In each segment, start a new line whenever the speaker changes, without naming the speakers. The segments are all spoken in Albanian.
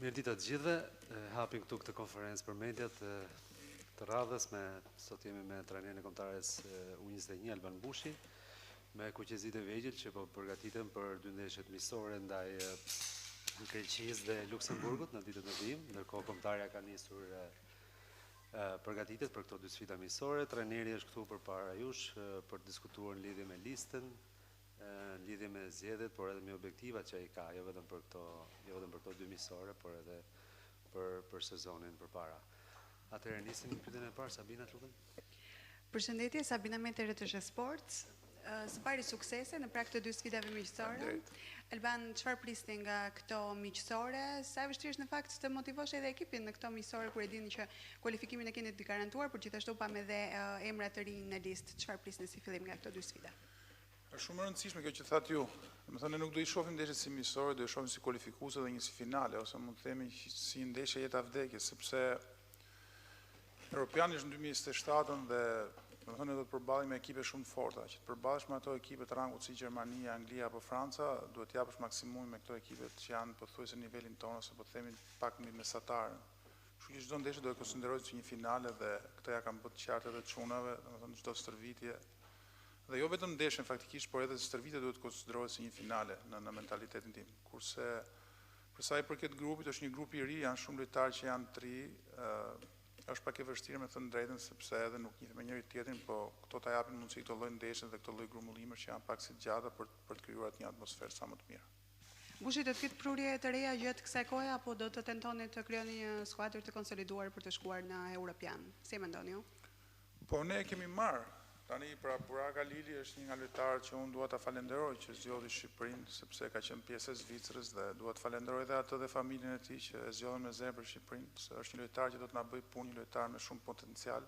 Mirëdita të gjithëve, hapim këtu këtë konferencë për mediat të radhës sot jemi me trajnerin e kombëtares U21 Alban Bushi, me kuqezitë e vegjël që po përgatiten për dy ndeshjet miqësore ndaj Greqisë dhe Luksemburgut në ditët e vijim, ndërkohë kombëtarja ka nisur përgatitjet për këto dy sfida miqësore. Trajneri është këtu përpara jush për të diskutuar në lidhje me listën, në lidhje me zgjedhjet, por edhe me objektivat që ai ka, jo vetëm për këto dy miqësore, por edhe për sezonin përpara. Atëherë nisim pyetjen e parë, Sabina lutem.
Përshëndetje, Sabina Metere të Sports. Së pari suksese në prag të dy sfidave miqësore. Alban, çfarë prisni nga këto miqësore? Sa e vështirë është në fakt të motivosh edhe ekipin në këto miqësore kur e dini që kualifikimin e keni të garantuar, por gjithashtu pam edhe emra të rinj në listë. Çfarë prisni si fillim nga këto dy sfida?
Është shumë e rëndësishme kjo që thatë ju. Domethënë ne nuk do i shohim ndeshjet si miqësore, do i shohim si kualifikuese dhe një si finale, ose mund të themi si ndeshje jeta vdekje, sepse Europiani është në 2027 dhe domethënë do të përballemi me ekipe shumë të forta. Që të përballesh me ato ekipe të rangut si Gjermania, Anglia apo Franca, duhet të japësh maksimumin me këto ekipe që janë pothuajse në nivelin tonë ose po të themi pak më mesatar. Kështu që çdo ndeshje do të konsiderohet si një finale dhe këtë ja kanë bërë qartë edhe çunave, domethënë çdo stërvitje. Dhe jo vetëm ndeshjen faktikisht, por edhe stërvitja duhet të konsiderohet si një finale në mentalitetin tim. Kurse për sa i përket grupit, është një grup i ri, janë shumë lojtarë që janë të ri, është pak e vështirë me thënë drejtën sepse edhe nuk njihen me njëri tjetrin, po këto ta japin mundësi këto lloj ndeshje dhe këto lloj grumbullimesh që janë pak si të gjata për të krijuar një atmosferë sa më të mirë.
Bushi, do të ketë prurje të reja gjatë kësaj kohe apo do të tentoni të krijoni një skuadër të konsoliduar për të shkuar në Europian? Si e mendoni ju?
Po ne kemi marrë. Tani pra Burak Alili është një nga lojtarët që unë dua ta falenderoj që zgjodhi Shqipërinë sepse ka qenë pjesë e Zvicrës dhe dua të falenderoj edhe atë dhe familjen e tij që e zgjodhen me zemër Shqipërinë, se është një lojtar që do të na bëjë punë, një lojtar me shumë potencial.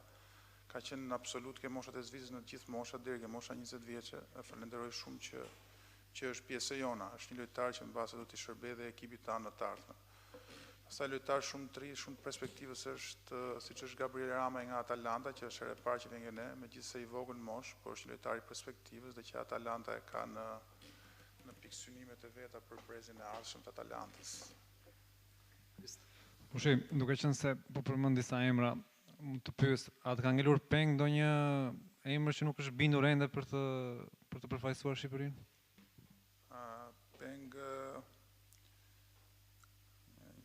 Ka qenë në absolut ke moshat e Zvicrës në të gjithë moshat deri ke mosha 20 vjeçë. E falenderoj shumë që është pjesë e jona. Është një lojtar që mbase do t'i shërbejë dhe ekipit tanë në të ardhmen. Pastaj lojtar shumë të ri, shumë perspektivës është siç është Gabriel Rama nga Atalanta, që është herë e parë që vjen nga ne, megjithëse i vogël mosh, por është lojtar i perspektivës dhe që Atalanta e ka në pikë synimet e veta për brezin e ardhshëm të Atalantës.
Bushi, duke qenë se po përmend disa emra, të pyes, a të ka ngelur peng ndonjë emër që nuk është bindur ende për të përfaqësuar Shqipërinë?
Peng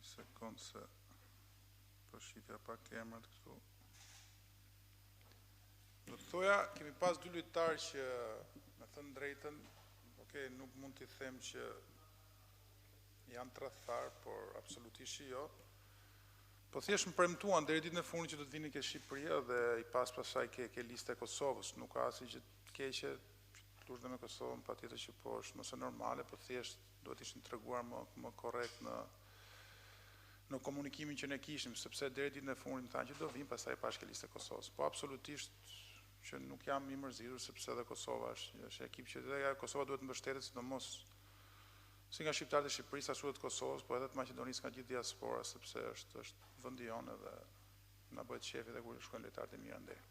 sekundë se po shifja pak emrat këtu. Do të thoja, kemi pas dy lojtarë që, me thënë drejtën, nuk mund t'i them që janë tradhtar, por absolutisht jo. Po thjesht më premtuan deri ditën e fundit që do të vini ke Shqipëria dhe i pasaj ke lista e Kosovës. Nuk ka asgjë të keqe, flush dhe me Kosovën, patjetër që po është mëse normale, po thjesht duhet ishin treguar më korrekt në komunikimin që ne kishim, sepse deri ditën e fundit më thanë që do vim, pastaj pash ke listë e Kosovës. Po absolutisht që nuk jam i mërzitur sepse edhe Kosova është ekip që edhe Kosova duhet mbështetet, sidomos si nga shqiptarët e Shqipërisë ashtu edhe të Kosovës, po edhe të Maqedonisë nga gjithë diaspora, sepse është vendi jonë dhe na bëhet shefi dhe kur shkojnë lojtarët e mirë andej.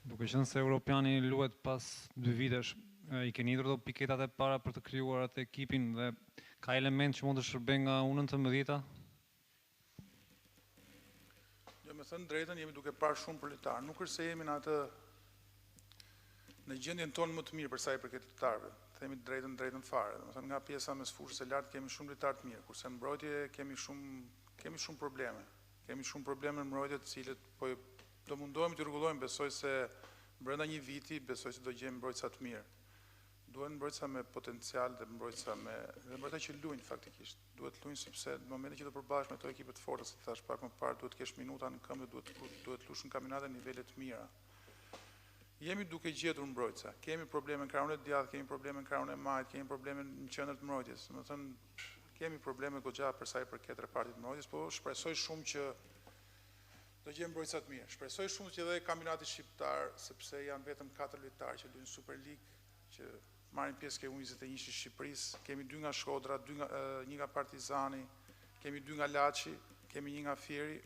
Duke qenë se Europiani luhet pas 2 vitesh, i keni idhur do piketat e para për të krijuar atë ekipin dhe ka element që mund të shërbejë nga U19-ta?
Jo, me thënë drejtën, jemi duke parë shumë për lojtarë. Nuk është se jemi në gjendjen tonë më të mirë për sa i përket lojtarëve. Themi drejtën fare. Do të thënë nga pjesa mes fushës së lartë kemi shumë lojtarë të mirë, kurse në mbrojtje kemi shumë probleme. Kemi shumë probleme në mbrojtje të cilët po do mundohemi të rregullojmë, besoj se brenda një viti besoj se do gjejmë mbrojtësa të mirë. Duhen mbrojtësa me potencial dhe mbrojtësa që luajnë faktikisht. Duhet luajnë sepse në momentin që do përballesh me ato ekipe të forta, si thash pak më parë, duhet të kesh minuta në këmbë, duhet luash në kampionate nivele të mira. Jemi duke gjetur mbrojtësa. Kemi probleme në krahun e djathtë, kemi probleme në krahun e majt, kemi probleme në qendër të mbrojtjes. Domethënë kemi probleme goxha për sa i përket repartit të mbrojtjes, po shpresoj shumë që do gjejmë mbrojtësa të mirë. Shpresoj shumë që edhe kampionati shqiptar, sepse janë vetëm 4 lojtarë që luajnë Super League, që marrin pjesë ke U21 i Shqipërisë, kemi 2 nga Shkodra, 1 nga Partizani, kemi 2 nga Laçi, kemi 1 nga Fieri,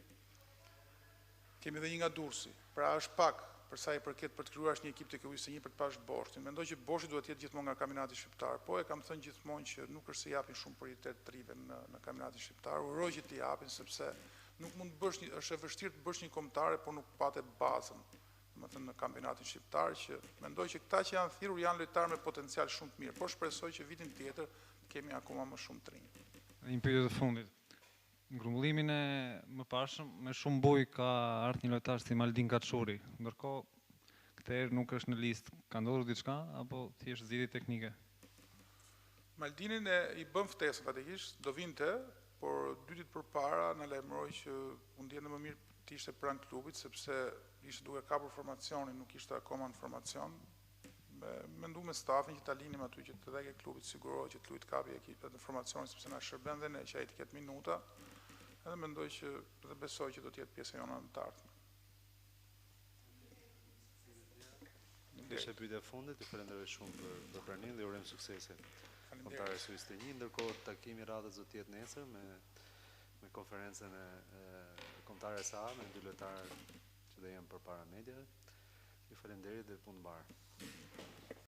kemi edhe 1 nga Durrësi. Pra është pak, për sa i përket për të krijuar një ekip të KUIS1 për të pasur Boshtin. Mendoj që Boshti duhet të jetë gjithmonë nga kampionati shqiptar, po e kam thënë gjithmonë që nuk është se japin shumë prioritet të rive në kampionatin shqiptar. Uroj që t'i japin sepse nuk mund të bësh është e vështirë të bësh një kombëtare, por nuk patë bazën, domethënë në kampionatin shqiptar, që mendoj që këta që janë thirrur janë lojtarë me potencial shumë të mirë, por shpresoj që vitin tjetër kemi akoma më shumë të rinj.
Një pyetje të fundit. Grumbullimin e mëparshëm me shumë bujë ka ardhur një lojtar si Maldin Kaçuri, ndërkohë këtë herë nuk është në listë. Ka ndodhur diçka apo thjesht zgjidhje teknike?
Maldinin i bën ftesë fatikisht, do vinte, por 2 ditë përpara na lajmëroi që u ndjente më mirë të ishte pranë klubit sepse ishte duke kapur formacionin, nuk ishte akoma në formacion. Mendu me stafin që ta linim aty që të dheke klubit sigurohet që të luajë kapi ekipet në formacionin sepse na shërben dhe ne që ai të ketë minuta. Edhe mendoj që dhe besoj që do të jetë pjesë e jona në të ardhmen.
Ishte pyetja e fundit, ju falenderoj shumë për pranimin dhe ju urojmë suksese. Kombëtarës KUIS1, ndërkohë takimi i radhës do të jetë nesër me konferencën e kombëtares A me 2 lojtarë që do jenë përpara mediave. Ju falenderoj dhe punë mbarë.